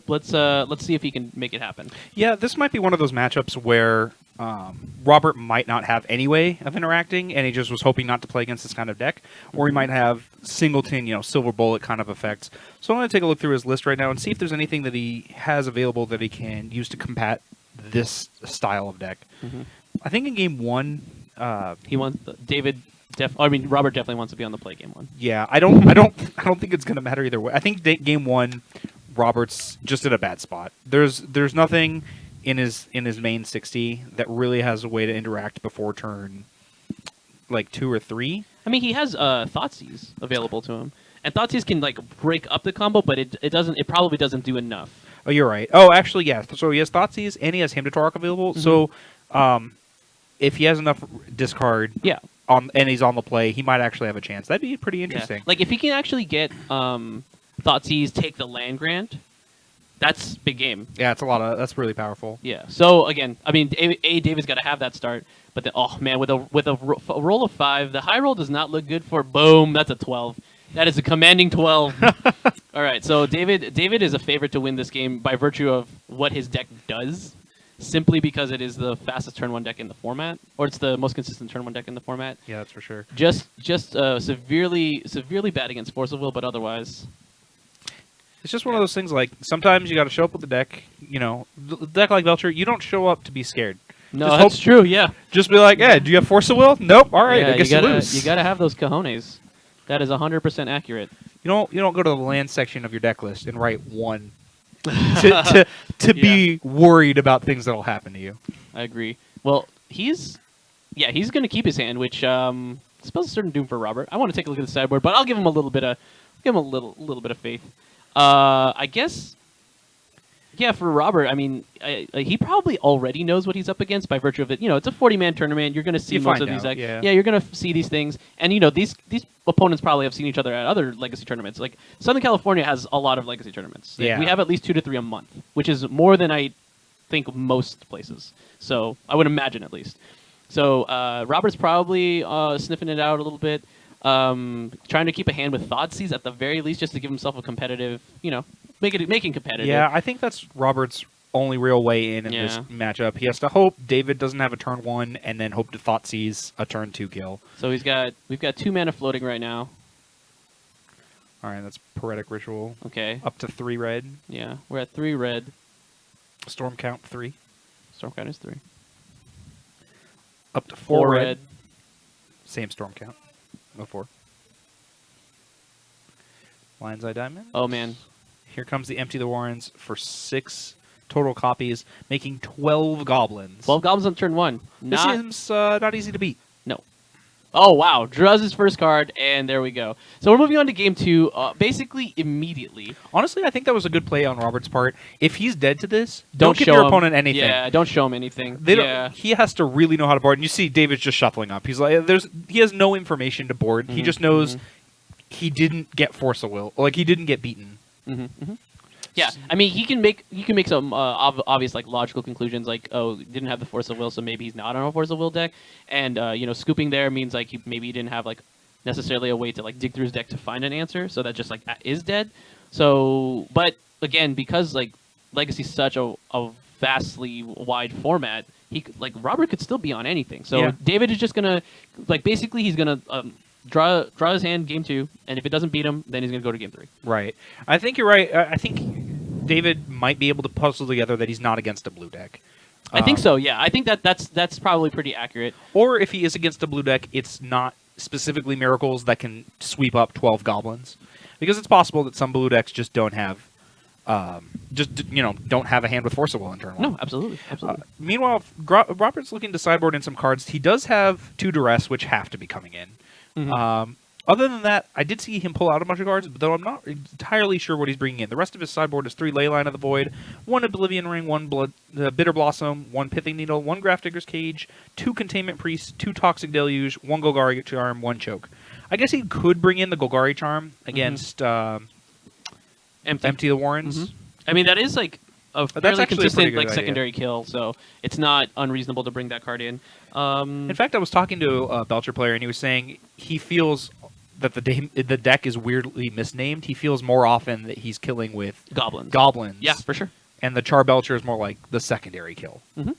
let's see if he can make it happen. Yeah, this might be one of those matchups where Robert might not have any way of interacting, and he just was hoping not to play against this kind of deck, or he might have singleton, silver bullet kind of effects. So I'm going to take a look through his list right now and see if there's anything that he has available that he can use to combat this style of deck. I think in game one, He wants Robert definitely wants to be on the play game one. yeah, I don't think it's going to matter either way. I think game one, Robert's just in a bad spot. There's nothing in his main 60 that really has a way to interact before turn like 2 or 3. I mean, he has Thoughtseize available to him, and Thoughtseize can like break up the combo, but it probably doesn't do enough. Oh, you're right. Oh, actually, yeah. So he has Thoughtseize and he has Hymn to Torque available. So if he has enough discard, and he's on the play, he might actually have a chance. That'd be pretty interesting. Yeah. Like if he can actually get Thoughtseize, take the land grant, that's big game. Yeah, that's really powerful. Yeah. So again, I mean, David's got to have that start, but then, oh man, with a roll of 5, the high roll does not look good for boom. That's a 12. That is a commanding 12. All right, so David is a favorite to win this game by virtue of what his deck does, simply because it is the fastest turn 1 deck in the format, or it's the most consistent turn 1 deck in the format. Yeah, that's for sure. Just severely bad against Force of Will, but otherwise. It's just one of those things, like, sometimes you got to show up with the deck. The deck like Belcher, you don't show up to be scared. No, that's true, yeah. Just be like, yeah, do you have Force of Will? Nope, all right, yeah, I guess you lose. You got to have those cojones. That is 100% accurate. You don't go to the land section of your deck list and write 1 to be worried about things that'll happen to you. I agree. Well, he's going to keep his hand, which spells a certain doom for Robert. I want to take a look at the sideboard, but I'll give him a little bit of faith. I guess, yeah, for Robert, I mean, he probably already knows what he's up against by virtue of it. It's a 40-man tournament. You're going to see most of these. You're going to see these things. And, these opponents probably have seen each other at other Legacy tournaments. Like, Southern California has a lot of Legacy tournaments. We have at least 2 to 3 a month, which is more than I think most places. So, I would imagine at least. So, Robert's probably sniffing it out a little bit. Trying to keep a hand with Thoughtseize at the very least, just to give himself a competitive, making competitive. Yeah, I think that's Robert's only real way in this matchup. He has to hope David doesn't have a turn 1, and then hope to Thoughtseize a turn 2 kill. So we've got 2 mana floating right now. All right, that's Poetic Ritual. Okay. Up to 3 red. Yeah, we're at 3 red. Storm count 3. Storm count is 3. Up to 4 red. Same storm count. No 4. Lion's Eye Diamond. Oh, man. Here comes the Empty the Warrens for 6 total copies, making 12 goblins. 12 goblins on turn 1. This seems not easy to beat. No. Oh, wow. Draws his first card, and there we go. So we're moving on to game 2, basically immediately. Honestly, I think that was a good play on Robert's part. If he's dead to this, don't give show your him. opponent anything. Yeah, don't show him anything. He has to really know how to board. And you see David's just shuffling up. He's like, he has no information to board. He just knows he didn't get Force of Will. Like, he didn't get beaten. Yeah, I mean, he can make some obvious, like, logical conclusions, like, oh, didn't have the Force of Will, so maybe he's not on a Force of Will deck, and scooping there means like maybe he didn't have like necessarily a way to like dig through his deck to find an answer, so that just like is dead. So, but again, because like Legacy's such a vastly wide format, Robert could still be on anything. So David is just gonna basically he's gonna draw his hand game 2, and if it doesn't beat him, then he's going to go to game 3. Right. I think you're right. I think David might be able to puzzle together that he's not against a blue deck. I think so, yeah. I think that's probably pretty accurate. Or if he is against a blue deck, it's not specifically Miracles that can sweep up 12 goblins. Because it's possible that some blue decks just don't have don't have a hand with Force of Will in turn 1. No, absolutely. Meanwhile, Robert's looking to sideboard in some cards. He does have 2 Duress, which have to be coming in. Other than that, I did see him pull out a bunch of cards, though I'm not entirely sure what he's bringing in. The rest of his sideboard is 3 Leyline of the Void, 1 Oblivion Ring, 1 Bitter Blossom, 1 Pithing Needle, 1 Grafdigger's Cage, 2 Containment Priests, 2 Toxic Deluge, 1 Golgari Charm, 1 Choke. I guess he could bring in the Golgari Charm against Empty the Warrens. I mean, that is like a fairly consistent secondary kill, so it's not unreasonable to bring that card in. In fact, I was talking to a Belcher player, and he was saying he feels that the deck is weirdly misnamed. He feels more often that he's killing with Goblins. Yeah, for sure. And the Char Belcher is more like the secondary kill. Mm-hmm.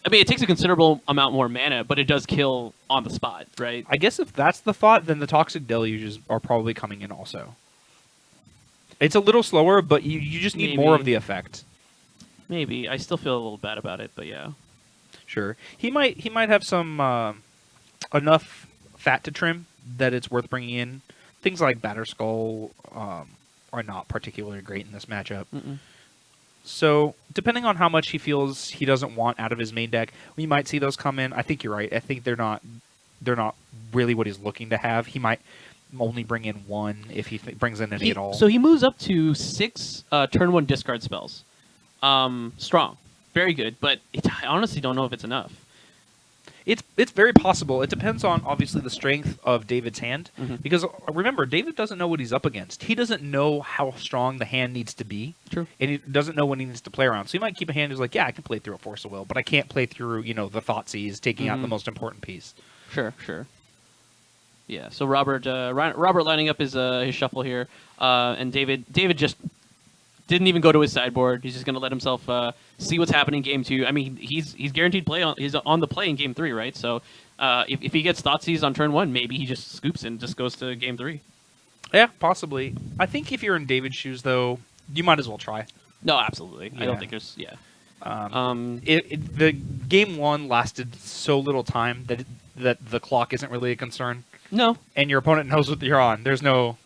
I mean, it takes a considerable amount more mana, but it does kill on the spot, right? I guess if that's the thought, then the Toxic Deluges are probably coming in also. It's a little slower, but you just need more of the effect. Maybe. I still feel a little bad about it, but yeah. Sure. He might have some enough fat to trim that it's worth bringing in. Things like Batterskull are not particularly great in this matchup. Mm-mm. So, depending on how much he feels he doesn't want out of his main deck, we might see those come in. I think you're right. I think they're not really what he's looking to have. He might only bring in one if he brings in any at all. So he moves up to 6 turn 1 discard spells. Strong. Very good, but I honestly don't know if it's enough. It's very possible. It depends on, obviously, the strength of David's hand. Mm-hmm. Because, remember, David doesn't know what he's up against. He doesn't know how strong the hand needs to be. True. And he doesn't know when he needs to play around. So he might keep a hand who's like, yeah, I can play through a Force of Will, but I can't play through, the Thoughtseize, taking out the most important piece. Sure. Yeah, so Robert lining up his shuffle here, and David just didn't even go to his sideboard. He's just going to let himself see what's happening in game 2. I mean, he's guaranteed play he's on the play in game 3, right? So if he gets Thoughtseize on turn 1, maybe he just scoops and just goes to game 3. Yeah, possibly. I think if you're in David's shoes, though, you might as well try. No, absolutely. Yeah. I don't think there's the game 1 lasted so little time that the clock isn't really a concern. No, and your opponent knows what you're on. There's no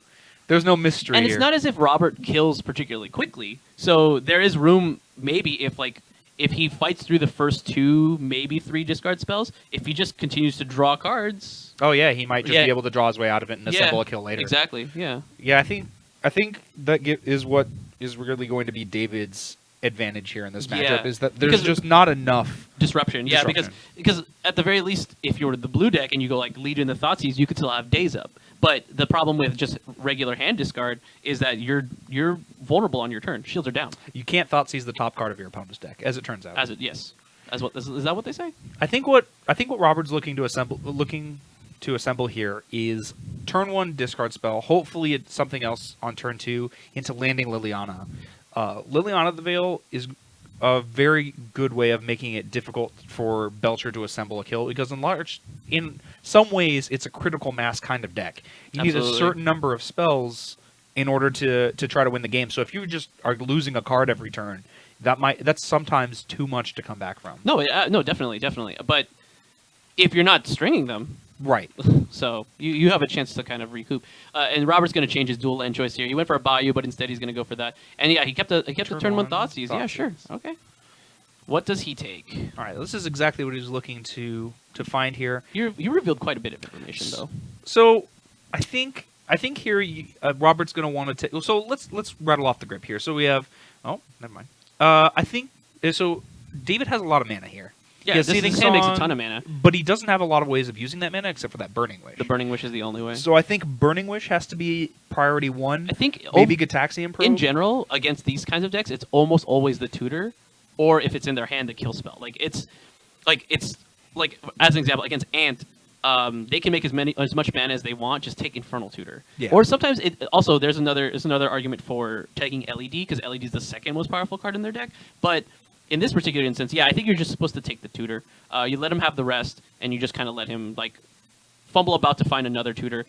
mystery. And it's not as if Robert kills particularly quickly. So there is room, maybe if he fights through the first 2, maybe 3 discard spells. If he just continues to draw cards, oh yeah, he might just be able to draw his way out of it and assemble a kill later. Exactly. Yeah. Yeah, I think that is what is really going to be David's advantage here in this matchup is that there's just not enough disruption. Yeah, because at the very least, if you're the blue deck and you go lead in the Thoughtseize, you could still have days up. But the problem with just regular hand discard is that you're vulnerable on your turn. Shields are down. You can't Thoughtseize the top card of your opponent's deck, as it turns out. Yes. Is that what they say? I think what Robert's looking to assemble here is turn 1 discard spell. Hopefully, it's something else on turn 2 into landing Liliana. Liliana the Veil is a very good way of making it difficult for Belcher to assemble a kill because in some ways it's a critical mass kind of deck. You need a certain number of spells in order to try to win the game. So if you just are losing a card every turn, that's sometimes too much to come back from. No, definitely. But if you're not stringing them, right. So you have a chance to kind of recoup. And Robert's going to change his dual land choice here. He went for a Bayou, but instead he's going to go for that. And yeah, he kept the turn 1 Thoughtseize. Yeah, sure. Okay. What does he take? All right, this is exactly what he's looking to find here. You revealed quite a bit of information, though. So I think here Robert's going to want to take. So let's rattle off the grip here. So we have. Oh, never mind. I think so. David has a lot of mana here. Yeah, this hand makes a ton of mana. But he doesn't have a lot of ways of using that mana except for that Burning Wish. The Burning Wish is the only way. So I think Burning Wish has to be priority 1. I think maybe Gitaxian Probe. In general, against these kinds of decks, it's almost always the tutor, or if it's in their hand, the kill spell. It's as an example, against Ant, they can make as much mana as they want. Just take Infernal Tutor. Yeah. Or sometimes there's another argument for taking LED because LED is the second most powerful card in their deck, but. In this particular instance, yeah, I think you're just supposed to take the tutor. You let him have the rest, and you just kind of let him fumble about to find another tutor.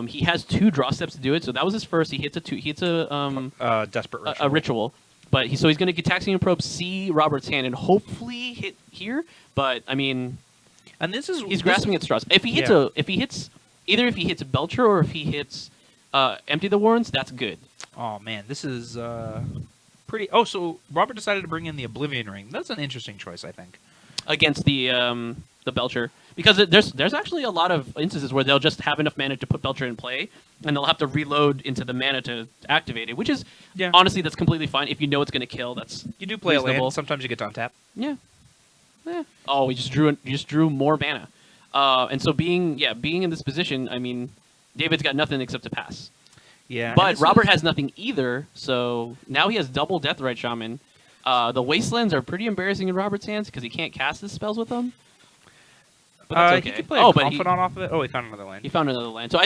He has 2 draw steps to do it, so that was his first. He hits a desperate ritual. A ritual, but he's going to Gitaxian Probe, see Robert's hand, and hopefully hit here. But I mean, and he's grasping at straws. If he hits Belcher or if he hits Empty the Warrens, that's good. Oh man, this is. Pretty. Oh, so Robert decided to bring in the Oblivion Ring. That's an interesting choice, I think. Against the Belcher, because there's actually a lot of instances where they'll just have enough mana to put Belcher in play, and they'll have to reload into the mana to activate it, which is honestly that's completely fine if you know it's going to kill. That's you do play reasonable. A land. Sometimes you get to untap. Yeah. Oh, we just drew more mana, and so being in this position, I mean, David's got nothing except to pass. Yeah, but Robert has nothing either, so now he has double Deathrite Shaman. The Wastelands are pretty embarrassing in Robert's hands because he can't cast his spells with them. But that's okay. He could play a Confidant off of it. Oh, he found another land. He found another land. So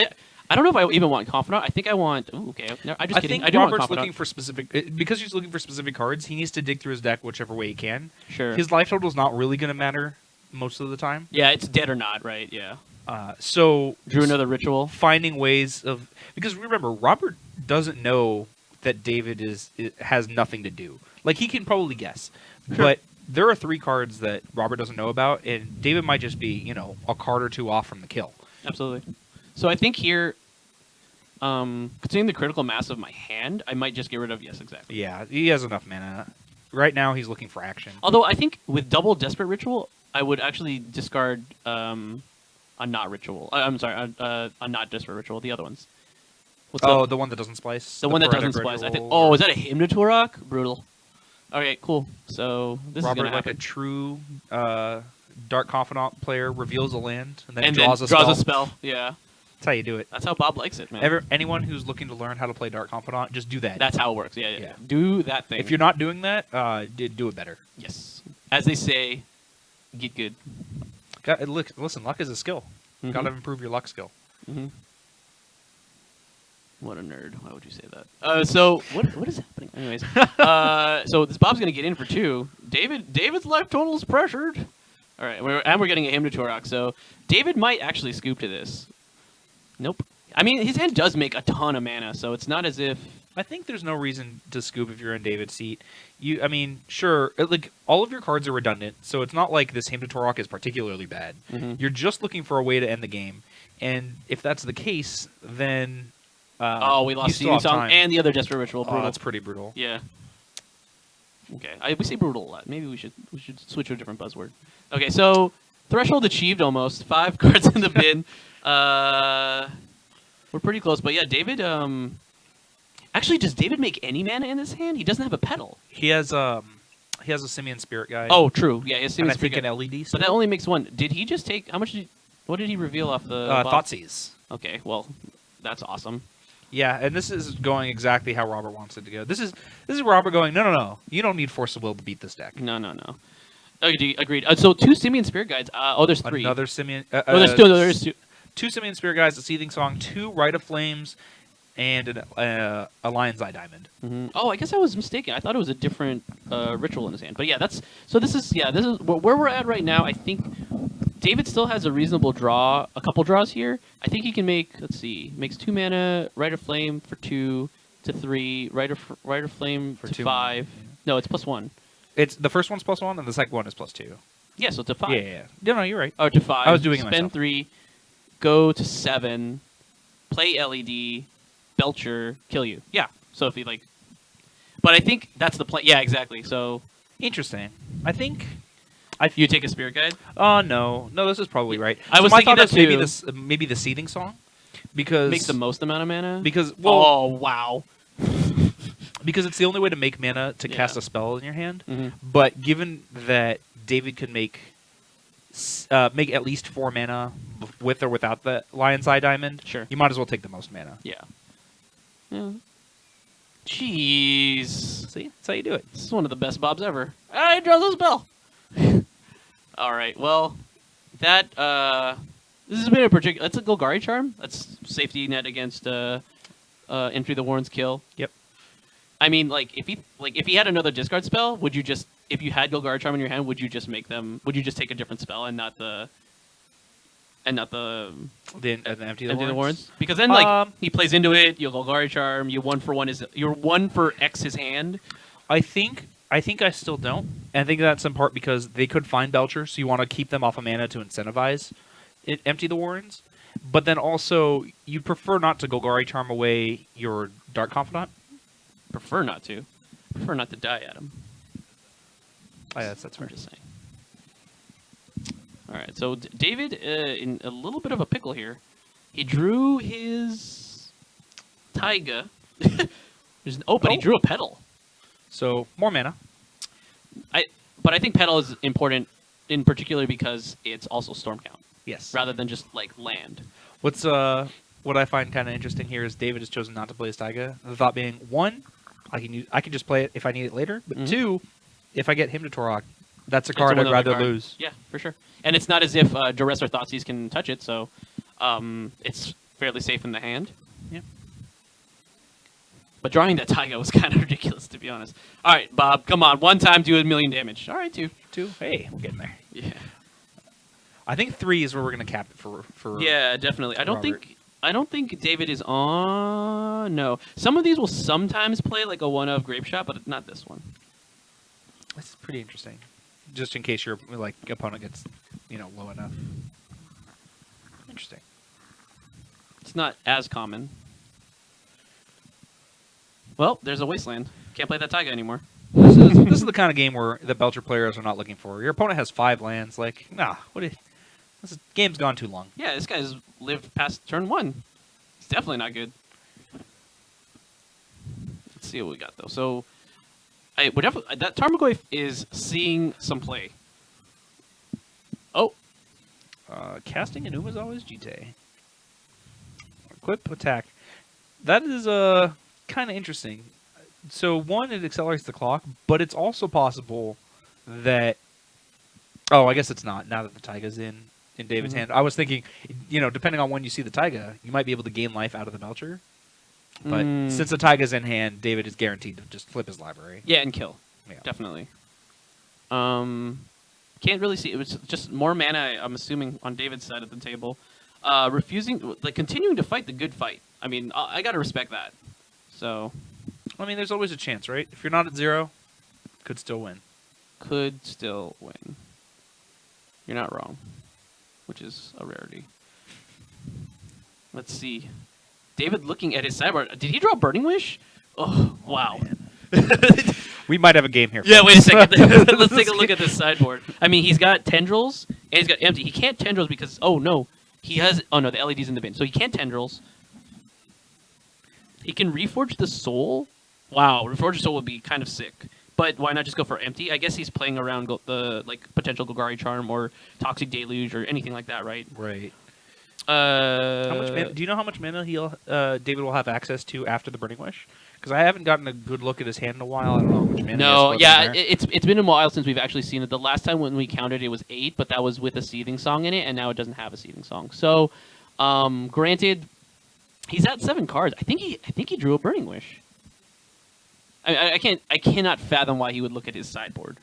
I don't know if I even want Confidant. I think I want. Ooh, okay. No, I'm just I kidding. think I do want Robert's Confidant. looking for specific because he's looking for specific cards. He needs to dig through his deck whichever way he can. Sure. His life total is not really going to matter most of the time. Yeah, it's dead or not, right? Yeah. So Drew another ritual. finding ways of because remember Robert doesn't know that David has nothing to do. Like he can probably guess, Sure. but there are 3 cards that Robert doesn't know about, and David might just be a card or 2 off from the kill. Absolutely. So I think here, considering the critical mass of my hand, I might just get rid of. Yes, exactly. Yeah, he has enough mana. Right now, he's looking for action. Although I think with double desperate ritual, I would actually discard a not ritual. I'm sorry, a not desperate ritual. The other ones. What's up? The one that doesn't splice. The one that doesn't splice. I think. Oh, is that a hymn to Turok? Brutal. Okay, cool. So this Robert, is gonna like happen. a true Dark Confidant player, reveals a land and then and draws then a spell. spell. Yeah, That's how you do it. that's how Bob likes it, man. Anyone who's looking to learn how to play Dark Confidant, just do that. That's how it works. Yeah, yeah. Yeah. Do that thing. If you're not doing that, do it better. yes, as they say, get good. Listen, luck is a skill. Mhm. Got to improve your luck skill. Mm-hmm. What a nerd. Why would you say that? So what is happening? Anyways, so this Bob's gonna get in for 2. David's life total is pressured. All right, we're getting a hymn to Turok. So David might actually scoop to this. Nope. I mean, his hand does make a ton of mana, so it's not as if. I think there's no reason to scoop if you're in David's seat. I mean, sure, like all of your cards are redundant, so it's not like this Hymn to Turok is particularly bad. Mhm. You're just looking for a way to end the game, and if that's the case, then we you lost still Seething have Song time. and the other Desperate Ritual. Oh, Brutal. that's pretty brutal. Yeah. Okay, we say brutal a lot. Maybe we should switch to a different buzzword. Okay, so threshold achieved almost. 5 cards in the bin. We're pretty close, but yeah, David. Actually, does David make any mana in his hand? He doesn't have a pedal. He has a Simian Spirit Guide. Oh, true. Yeah, it's and I think an LED. but that only makes 1. Did he just take? How much? What did he reveal off the? box? Thoughtseize. Okay, well, that's awesome. Yeah, and this is going exactly how Robert wants it to go. This is Robert going, no. You don't need Force of Will to beat this deck. No. Agreed. So 2 Simian Spirit Guides. There's 3. Another Simian. There's 2. There's 2. 2 Simian Spirit Guides, a Seething Song, 2 Rite of Flames, and a Lion's Eye Diamond. Mm-hmm. Oh, I guess I was mistaken. I thought it was a different ritual in his hand. But yeah, this is where we're at right now. I think David still has a reasonable draw, a couple draws here. I think he can make. Let's see, makes 2 mana, Rite of Flame for 2 to 3, Rite of Flame For to 2. 5. No, it's +1. It's the first one's +1 and the second one is +2. Yeah, so to 5. Yeah. No, you're right. Or to 5. I was doing it Spend myself. 3, go to 7, play LED, Belcher, kill you. Yeah. So if he but I think that's the plan. Yeah, exactly. So Interesting. I think. you take a Spirit Guide. No, this is probably right. I was my thinking thought that is too. maybe the Seething Song, because Makes the most amount of mana. because Oh wow. because it's the only way to make mana to Yeah. cast a spell in your hand. Mhm. But given that David could make at least 4 mana with or without the Lion's Eye Diamond, Sure. you might as well take the most mana. Yeah. Yeah. Jeez. See, that's how you do it. This is one of the best Bobs ever. I draw this bell. All right. Well, that this has been a particular. That's a Golgari charm. That's safety net against Entry the Warren's kill. Yep. I mean, if he had another discard spell, would you just, if you had Golgari charm in your hand, would you just make them? Would you just take a different spell and not the The Empty Empty the Warrens? Because then he plays into it. You Golgari charm. You 1-for-1 you're 1 for X his hand. I think I still don't. And I think that's in part because they could find Belcher, so you want to keep them off of mana to incentivize Empty the Warrens. But then also, you'd prefer not to Golgari charm away your Dark Confidant. Prefer not to. Prefer not to die at him. Oh, yeah, that's I'm fair. just saying. All right, so David in a little bit of a pickle here. He drew his Taiga. But he drew a pedal. So more mana. But I think pedal is important in particular because it's also storm count Yes. rather than just like land. What I find kind of interesting here is David has chosen not to play his Taiga. The thought being, 1, I can just play it if I need it later. But Mhm. 2, if I get him to Turok, that's a It's card I'd another rather card. lose. Yeah, for sure. And it's not as if Duress or Thoughtseize can touch it, so it's fairly safe in the hand. Yeah. But drawing that Taiga was kind of ridiculous, to be honest. All right, Bob, come on. One time, do 1,000,000 damage. All right, two. Hey, we're getting there. Yeah. I think 3 is where we're gonna cap it for. Yeah, definitely. Robert. I don't think David is on. No, some of these will sometimes play like a one-of grape shot, but not this one. This is pretty interesting. Just in case your like opponent gets, low enough. Interesting. It's not as common. Well, there's a wasteland. Can't play that Taiga anymore. This is the kind of game where the Belcher players are not looking for. Your opponent has 5 lands. Like, nah, this game's gone too long. Yeah, this guy's lived past turn 1. It's definitely not good. Let's see what we got though. So, that Tarmogoyf is seeing some play. Oh, Casting Enuma is always GT. Equip attack. That is kind of interesting. So one, it accelerates the clock, but it's also possible that. Oh, I guess it's not. Now that the Taiga's in David's hand, I was thinking, depending on when you see the Taiga, you might be able to gain life out of the Belcher. But since the Taiga's in hand, David is guaranteed to just flip his library. Yeah, and kill. Yeah. Definitely. Can't really see. It was just more mana, I'm assuming, on David's side of the table. Continuing to fight the good fight. I mean, I got to respect that. So. I mean, there's always a chance, right? If you're not at 0, could still win. Could still win. You're not wrong, which is a rarity. Let's see. David looking at his sideboard. Did he draw Burning Wish? Oh, wow. We might have a game here. Yeah, wait a second. Let's take a look at this sideboard. I mean, he's got Tendrils, and he's got Empty. He can't Tendrils because, oh, no. He has, oh, no, the LED's in the bin. So he can't Tendrils. He can Reforge the Soul. Wow, Reforge the Soul would be kind of sick. But why not just go for Empty? I guess he's playing around the potential Golgari Charm or Toxic Deluge or anything like that, right? Right. How much mana, do you know how much mana David will have access to after the Burning Wish? Because I haven't gotten a good look at his hand in a while. I don't know how much mana. No, yeah, it's been a while since we've actually seen it. The last time when we counted it was 8, but that was with a Seething Song in it, and now it doesn't have a Seething Song. So, granted, he's at 7 cards. I think he drew a Burning Wish. I cannot fathom why he would look at his sideboard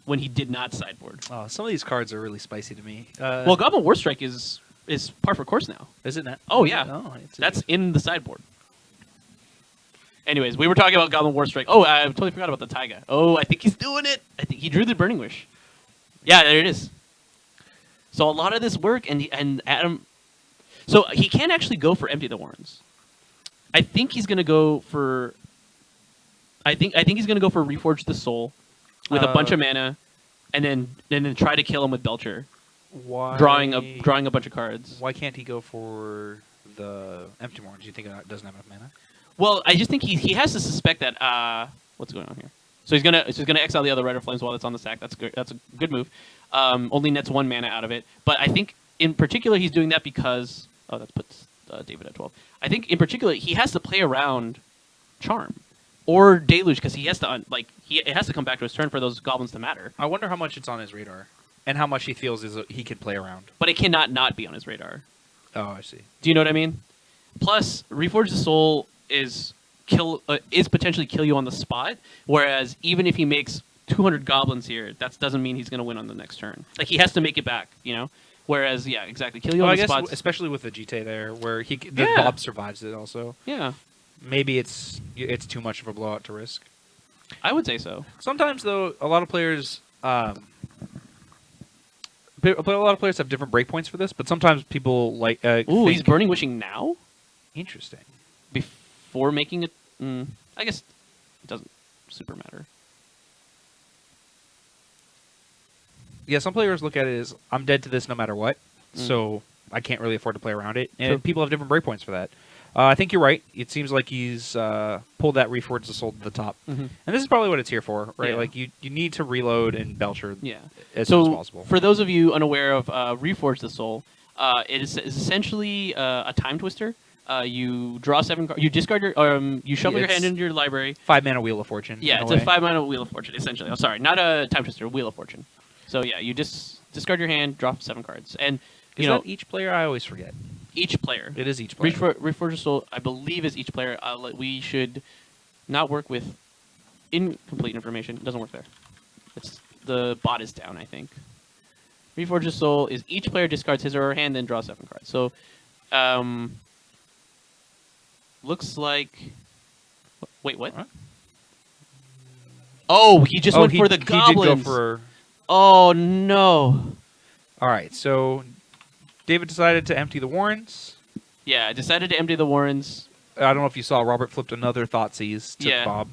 when he did not sideboard. Oh, some of these cards are really spicy to me. Well, Goblin Warstrike is par for course now. Is it not? Oh yeah, that's in the sideboard. Anyways, we were talking about Goblin Warstrike. Oh, I totally forgot about the Taiga. Oh, I think he's doing it. I think he drew the Burning Wish. Yeah, there it is. So a lot of this work, and Adam. So he can't actually go for Empty the Warrens. I think he's gonna go for. I think he's gonna go for Reforge the Soul, with a bunch of mana, and then try to kill him with Belcher. Why drawing a bunch of cards? Why can't he go for the Empty Warrens? Do you think it doesn't have enough mana? Well, I just think he has to suspect that what's going on here. So he's gonna exile the other Red Flames while it's on the stack. That's good. That's a good move. Only nets 1 mana out of it. But I think in particular he's doing that because that puts David at 12. I think in particular he has to play around Charm or Deluge because he has to it has to come back to his turn for those goblins to matter. I wonder how much it's on his radar and how much he feels he can play around. But it cannot not be on his radar. Oh, I see. Do you know what I mean? Plus, Reforge the Soul is potentially kill you on the spot. Whereas even if he makes 200 goblins here, that doesn't mean he's going to win on the next turn. Like he has to make it back, Whereas, yeah, exactly, kill you on the spot. Especially with the GT there, where Bob survives it also. Yeah. Maybe it's too much of a blowout to risk. I would say so. Sometimes though, a lot of players. But a lot of players have different breakpoints for this, but sometimes people like. Ooh, he's Burning Wishing now? Interesting. Before making it. I guess it doesn't super matter. Yeah, some players look at it as I'm dead to this no matter what, so I can't really afford to play around it. And people have different breakpoints for that. I think you're right. It seems like he's pulled that Reforge the Soul to the top. And this is probably what it's here for, right? Yeah. Like, you need to reload and Belcher as soon as possible. For those of you unaware of Reforge the Soul, it is essentially a time twister. You draw 7 cards. You discard your... you shuffle your hand into your library. 5 mana Wheel of Fortune. Yeah, it's a 5 mana Wheel of Fortune, essentially. I'm sorry, not a time twister, a Wheel of Fortune. So, yeah, you just discard your hand, draw 7 cards. And, Is that each player? I always forget. Each player. It is each player. Reforged Soul, I believe, is each player. We should not work with incomplete information. It doesn't work there. The bot is down, I think. Reforged Soul is each player discards his or her hand, then draws 7 cards. So, looks like. Wait, what? Oh, he just went for the goblins. He did go for. Oh no! All right, so David decided to empty the Warrens. Yeah, I decided to empty the Warrens. I don't know if you saw, Robert flipped another Thoughtseize to Bob.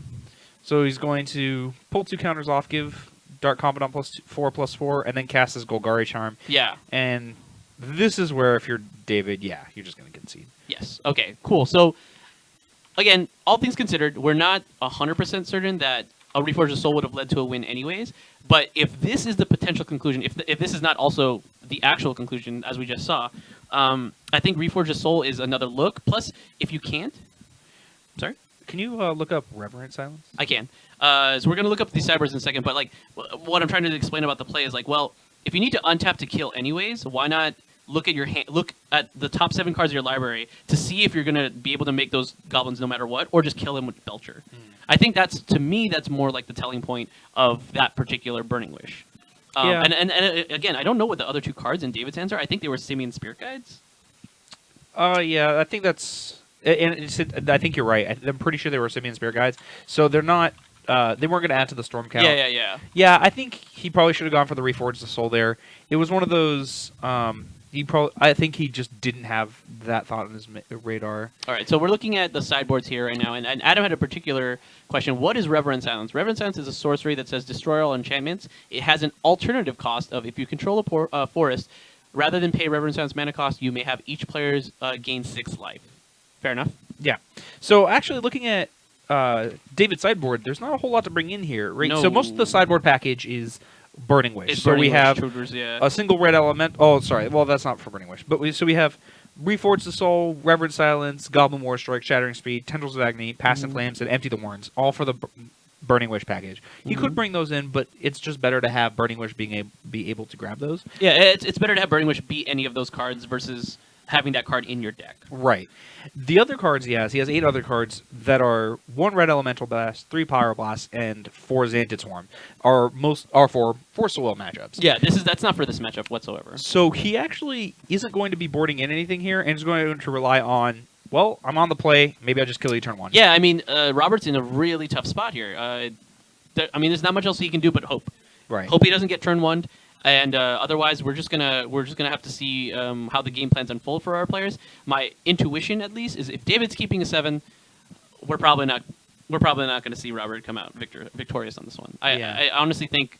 So he's going to pull 2 counters off, give Dark Commandant +4/+4, and then cast his Golgari Charm. Yeah. And this is where, if you're David, yeah, you're just going to concede. Yes. Okay, cool. So, again, all things considered, we're not 100% certain that a Reforged Soul would have led to a win anyways. But if this is the potential conclusion, if this is not also the actual conclusion, as we just saw, I think Reforged Soul is another look. Plus, if you can't... Sorry? Can you look up Reverent Silence? I can. So we're going to look up these sideboards in a second, but like what I'm trying to explain about the play is like, well, if you need to untap to kill anyways, why not look at your look at the top 7 cards of your library to see if you're going to be able to make those goblins no matter what, or just kill them with Belcher. I think that's, to me, that's more like the telling point of that particular Burning Wish. Yeah. And again, I don't know what the other 2 cards in David's hands are. I think they were Simian Spirit Guides. Yeah, I think that's... And I think you're right. I'm pretty sure they were Simian Spirit Guides. So they're not... they weren't going to add to the Storm count. Yeah. Yeah, I think he probably should have gone for the Reforged Soul there. It was one of those... I think he just didn't have that thought on his radar. All right, so we're looking at the sideboards here right now, and Adam had a particular question. What is Reverend Silence? Reverend Silence is a sorcery that says destroy all enchantments. It has an alternative cost of if you control a forest, rather than pay Reverend Silence mana cost, you may have each player's gain 6 life. Fair enough? Yeah. So actually looking at David's sideboard, there's not a whole lot to bring in here, right? No. So most of the sideboard package is Burning Wish. It's so Burning we Wish, have Troopers, yeah. a single red element. Oh, sorry. Well, that's not for Burning Wish. But we have Reforged Soul, Reverend Silence, Goblin War Strike, Shattering Speed, Tendrils of Agony, Passive Flames, and Empty the Warrens, all for the Burning Wish package. He could bring those in, but it's just better to have Burning Wish be able to grab those. Yeah, it's better to have Burning Wish beat any of those cards versus having that card in your deck. Right. The other cards he has 8 other cards that are 1 red elemental blast, 3 pyroblast, and 4 Xantid Swarm. Are for Force of Will matchups. Yeah, that's not for this matchup whatsoever. So he actually isn't going to be boarding in anything here, and is going to rely on, well, I'm on the play, maybe I'll just kill you turn 1. Yeah, I mean, Robert's in a really tough spot here. There's not much else he can do but hope. Right. Hope he doesn't get turn 1. And otherwise, we're just gonna have to see how the game plans unfold for our players. My intuition, at least, is if David's keeping a 7, we're probably not going to see Robert come out victorious on this one. I honestly think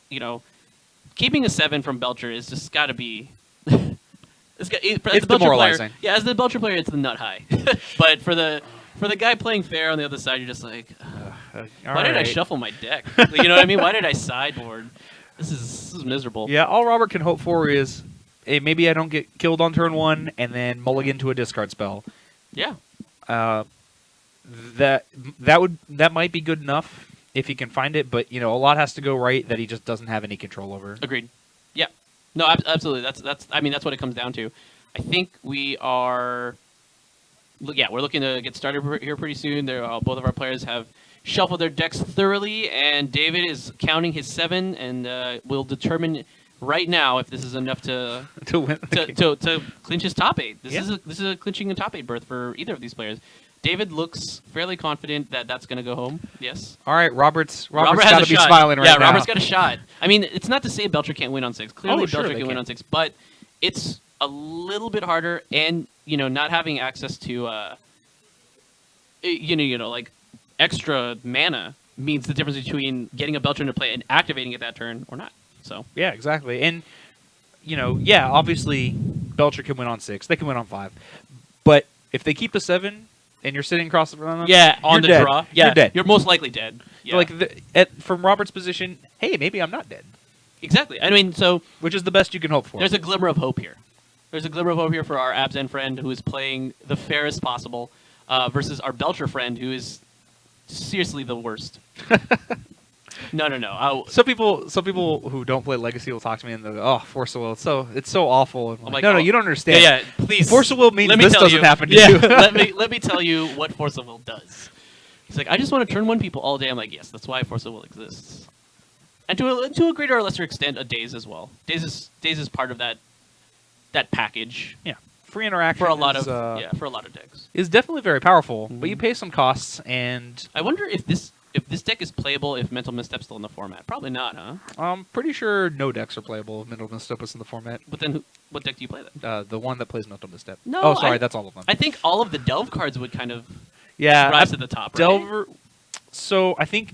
keeping a 7 from Belcher is just got to be. It's demoralizing. Player, as the Belcher player, it's the nut high. But for the guy playing fair on the other side, you're just like, why did I shuffle my deck? You know what I mean? Why did I sideboard? This is miserable. Yeah, all Robert can hope for is, hey, maybe I don't get killed on turn 1 and then mulligan to a discard spell. Yeah. That might be good enough if he can find it, but a lot has to go right that he just doesn't have any control over. Agreed. Yeah. No, absolutely. That's what it comes down to. I think we are. Yeah, we're looking to get started here pretty soon. Both of our players have shuffle their decks thoroughly, and David is counting his 7, and will determine right now if this is enough to win to clinch his top 8. This is a clinching a top 8 berth for either of these players. David looks fairly confident that that's going to go home. Yes. All right, Robert's got to be smiling right now. Yeah, Robert's got a shot. I mean, it's not to say Belcher can't win on 6. Clearly, Belcher can win on 6, but it's a little bit harder, and not having access to like extra mana means the difference between getting a Belcher into play and activating it that turn or not. So yeah, exactly. And obviously Belcher can win on 6. They can win on 5. But if they keep the 7 and you're sitting across the front of them, on the dead. draw, you're dead. You're most likely dead. Yeah. From Robert's position, hey, maybe I'm not dead. Exactly. I mean, which is the best you can hope for. There's a glimmer of hope here. There's a glimmer of hope here for our Abzan friend who is playing the fairest possible versus our Belcher friend who is seriously the worst. No. Some people who don't play Legacy will talk to me and they'll go, "Oh, Force of Will, it's so awful." And I'm like, no, oh, you don't understand. Yeah, please. Force of Will means let me this tell doesn't you. happen to Yeah, you. let me tell you what Force of Will does. He's like, I just want to turn one people all day. I'm like, yes, that's why Force of Will exists. And to a greater or lesser extent, a Daze as well. Daze is part of that package. Yeah, free interaction for a lot is, of decks. Is definitely very powerful, but you pay some costs, and I wonder if this deck is playable if Mental Misstep's still in the format. Probably not, huh? I'm pretty sure no decks are playable if Mental Misstep is in the format. But then, what deck do you play then? The one that plays Mental Misstep. No, oh, sorry, that's all of them. I think all of the Delve cards would kind of rise to the top. Right? Delver. So I think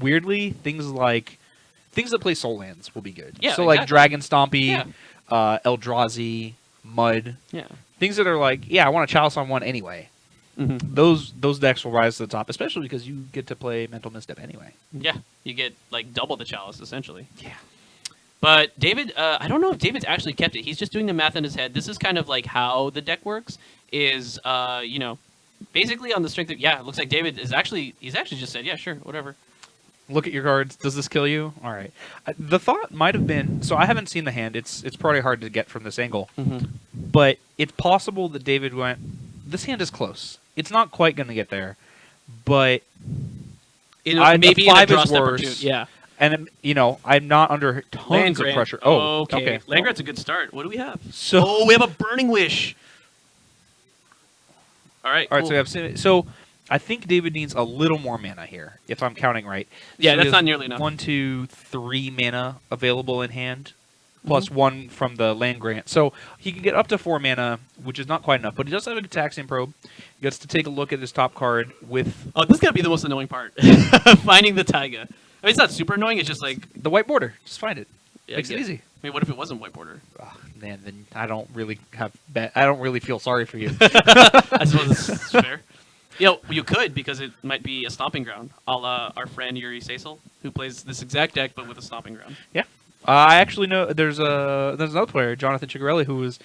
weirdly things that play Soul Lands will be good. Yeah, so exactly. like Dragon Stompy, Yeah. Eldrazi, Mud. Yeah. Things that are like, I want to Chalice on one anyway. Mm-hmm. Those decks will rise to the top, especially because you get to play Mental Misstep anyway. Yeah, you get like double the Chalice essentially. Yeah. But David, I don't know if David's actually kept it. He's just doing the math in his head. This is kind of like how the deck works. Is basically on the strength of it looks like David is he's actually just said sure, whatever. Look at your cards. Does this kill you? All right. The thought might have been, so I haven't seen the hand. It's probably hard to get from this angle. Mm-hmm. But it's possible that David went, this hand is close. It's not quite going to get there. But maybe a 5 in a draw is step or worse. two. Yeah. And, I'm not under tons of pressure. Oh, okay. Land Grant's a good start. What do we have? So we have a Burning Wish. All right. All right, cool. so we have so I think David needs a little more mana here, if I'm counting right. Yeah, So that's he has not nearly enough. 1, 2, 3 mana available in hand, plus 1 from the land grant. So he can get up to 4 mana, which is not quite enough. But he does have a Gitaxian Probe. He gets to take a look at his top card with... Oh, this is going to be the most annoying part. Finding the Taiga. I mean, it's not super annoying. It's just like... the white border. Just find it. Yeah, Makes it easy. I mean, what if it wasn't white border? Oh, man, then I don't really I don't really feel sorry for you. I suppose it's fair. You could, because it might be a stomping ground, a la our friend Yuri Sasel, who plays this exact deck, but with a stomping ground. Yeah. I actually know there's another player, Jonathan Chigarelli, who used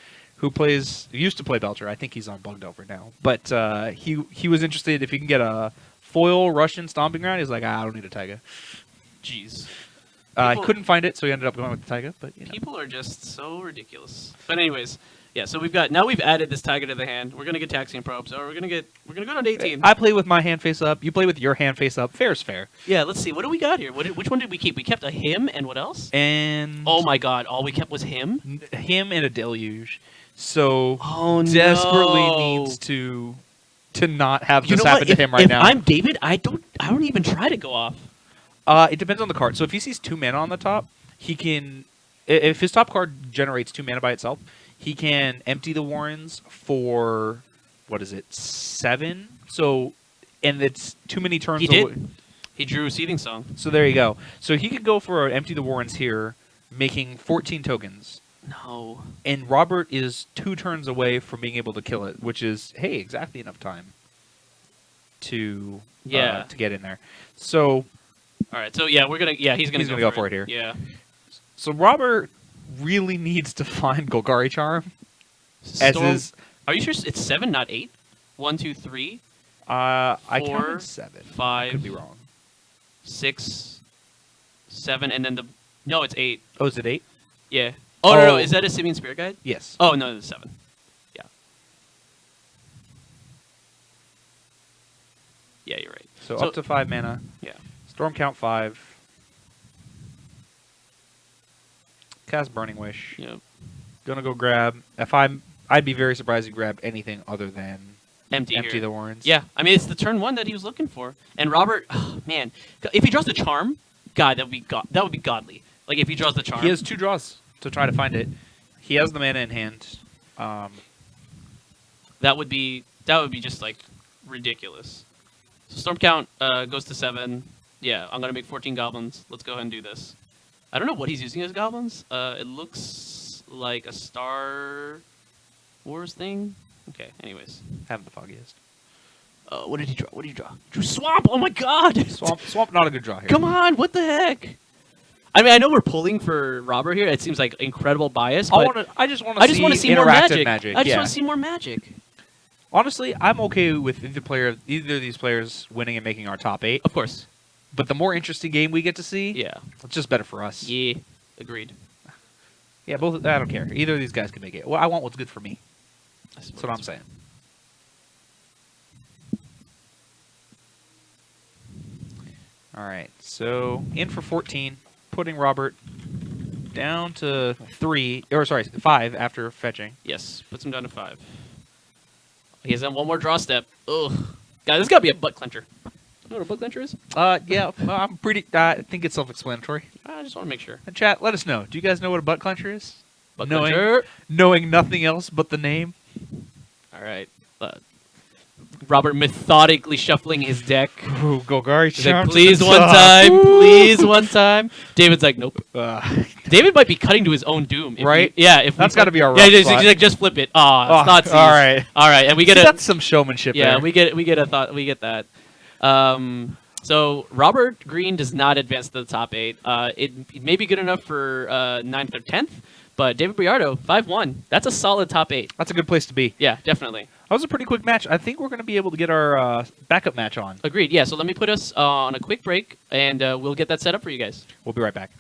to play Belcher. I think he's on Bug Delver now. But he was interested if he can get a foil Russian stomping ground. He's like, I don't need a Taiga. Jeez. He couldn't find it, so he ended up going with the Taiga. But people are just so ridiculous. But anyways, so we've added this Taiga to the hand. We're gonna get Taxian Probe, so we're gonna go down to 18. I play with my hand face up. You play with your hand face up. Fair's fair. Yeah, let's see. What do we got here? Which one did we keep? We kept a him and what else? And oh my god, all we kept was him. Him and a deluge. So desperately needs to not have this happen to him right now. If I'm David, I don't even try to go off. It depends on the card. So if he sees 2 mana on the top, he can. If his top card generates 2 mana by itself, he can empty the Warrens for 7. So, and it's too many turns. He did. He drew Seething Song. So there you go. So he could go for empty the Warrens here, making 14 tokens. No. And Robert is 2 turns away from being able to kill it, which is exactly enough time to get in there. So. All right, so he's gonna go for it here. Yeah. So Robert really needs to find Golgari Charm. Are you sure it's 7, not 8? 1, 2, 3. I 4, counted 7. 5. Could be wrong. 6, 7, and then it's 8. Oh, is it 8? Yeah. Oh no, is that a Simian Spirit Guide? Yes. Oh no, it's 7. Yeah. Yeah, you're right. So up to 5 mana. Yeah. Storm count 5. Cast Burning Wish. Yep. Gonna go grab. I'd be very surprised if he grabbed anything other than empty the Warrens. Yeah, I mean it's the turn 1 that he was looking for. And Robert, man, if he draws the Charm, God, that would be godly. Like if he draws the Charm, he has 2 draws to try to find it. He has the mana in hand. That would be just like ridiculous. So Storm count goes to 7. Yeah, I'm gonna make 14 goblins. Let's go ahead and do this. I don't know what he's using as goblins. It looks like a Star Wars thing. Okay, anyways. Haven't the foggiest. What did he draw? Drew Swamp! Oh my god! Swamp not a good draw here. Come on, what the heck? I mean, I know we're pulling for Robert here. It seems like incredible bias, but I just want to see more magic. I just want to see more magic. Honestly, I'm okay with either of these players winning and making our top 8. Of course. But the more interesting game we get to see, Yeah. it's just better for us. Yeah. Agreed. Yeah, both. I don't care. Either of these guys can make it. Well, I want what's good for me. That's what I'm saying. All right, so in for 14, putting Robert down to 5 after fetching. Yes. Puts him down to 5. He has one more draw step. Ugh. Guys, this got to be a butt clencher. You know what a butt clencher is? Yeah, I'm pretty. I think it's self-explanatory. I just want to make sure. And chat, let us know. Do you guys know what a butt clencher is? Butt clencher. Knowing nothing else but the name. All right. Robert methodically shuffling his deck. Ooh, Golgari. He's like, please one time. Please one time. David's like, nope. David might be cutting to his own doom. Right? If that's got to be our yeah, rough he's spot. like, just flip it. It's not seized. All right. All right, and we get that's some showmanship there. we get a thought. We get that. So Robert Green does not advance to the top 8. It may be good enough for 9th or 10th, but David Ballardo 5-1. That's a solid top 8. That's a good place to be. Yeah, definitely. That was a pretty quick match. I think we're going to be able to get our backup match on. Agreed. Yeah. So let me put us on a quick break, and we'll get that set up for you guys. We'll be right back.